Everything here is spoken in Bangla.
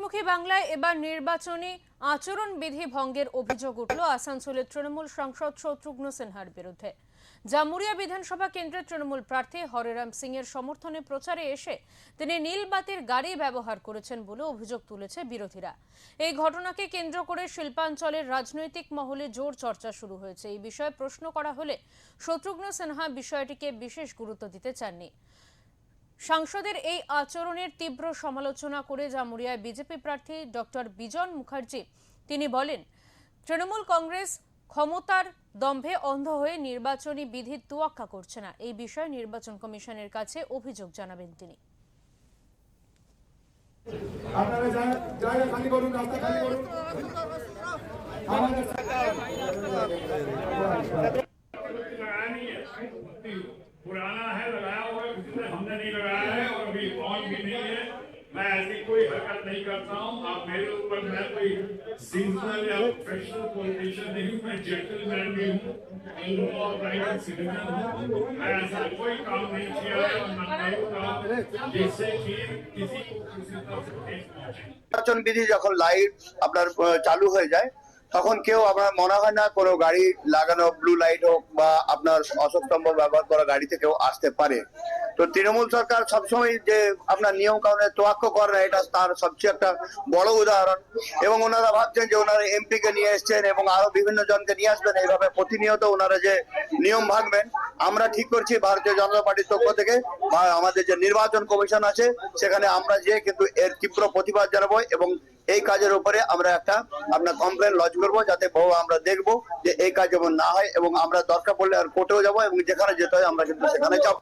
জনমুখী বাংলায় এবার নির্বাচনী আচরণ বিধি ভঙ্গের অভিযোগ উঠল আসানসোলের তৃণমূল সাংসদ শত্রুঘ্ন সিনহার বিরুদ্ধে। জামুরিয়া বিধানসভা কেন্দ্রের তৃণমূল প্রার্থী হরিরাম সিং এর সমর্থনে প্রচারে এসে তিনি নীলবাতির গাড়ি ব্যবহার করেছেন বলে অভিযোগ তুলেছে বিরোধীরা। এই ঘটনাকে কেন্দ্র করে শিল্পাঞ্চলের রাজনৈতিক মহলে জোর চর্চা শুরু হয়েছে। এই বিষয়ে প্রশ্ন করা হলে শত্রুঘ্ন সিনহা বিষয়টিকে বিশেষ গুরুত্ব দিতে চাননি। সাংসদের এই আচরণের তীব্র সমালোচনা করে জামুরিয়ায় বিজেপি প্রার্থী ডক্টর বিজন মুখার্জি তিনি বলেন, তৃণমূল কংগ্রেস ক্ষমতার দম্ভে অন্ধ হয়ে নির্বাচনী বিধির তোয়াক্কা করছে না। এই বিষয়ে নির্বাচন কমিশনের কাছে অভিযোগ জানাবেন তিনি। पुराना है, लगाया हुआ है, किसी ने हमने नहीं लगाया है और अभी ऑन भी नहीं है। मैं ऐसी कोई हरकत नहीं करता हूँ। आप मेरे ऊपर, मैं कोई सीजनल या प्रोफेशनल पॉलिटिशियन नहीं हूँ, मैं जेंटलमैन भी हूँ, और प्राइवेट सिटीजन हूँ। मैं ऐसा कोई काम नहीं किया है और न करूँगा जिससे कि किसी को किसी तरह से ठेस पहुंचे। নির্বাচন বিধি যখন লাইট আপনার চালু হয়ে যায় তখন কেউ আপনার মনে হয় না কোনো গাড়ি লাগানো ব্লু লাইট হোক বা আপনার অশোক স্তম্ভ ব্যবহার করা গাড়িতে কেউ আসতে পারে। তো তৃণমূল সরকার সবসময় যে আপনার নিয়ম কানুনের তোয়াক্কা করে না, এটা তার সবচেয়ে একটা বড় উদাহরণ। এবং ওনারা ভাবছেন যে ওনারা এমপি কে নিয়ে এসছেন এবং আরো বিভিন্ন জনকে নিয়ে আসবেন, এইভাবে প্রতিনিয়ত ওনারা যে নিয়ম ভাঙবেন। আমরা ঠিক করছি ভারতীয় জনতা পার্টির পক্ষ থেকে বা আমাদের যে নির্বাচন কমিশন আছে সেখানে আমরা যে কিন্তু এর তীব্র প্রতিবাদ জানাবো এবং এই কাজের উপরে আমরা একটা আপনার কমপ্লেন লজ করবো, যাতে আমরা দেখবো যে এই কাজ যেমন না হয় এবং আমরা দরকার পড়লে আর কোর্টেও যাবো এবং যেখানে যেতে হয় আমরা কিন্তু সেখানে যাবো।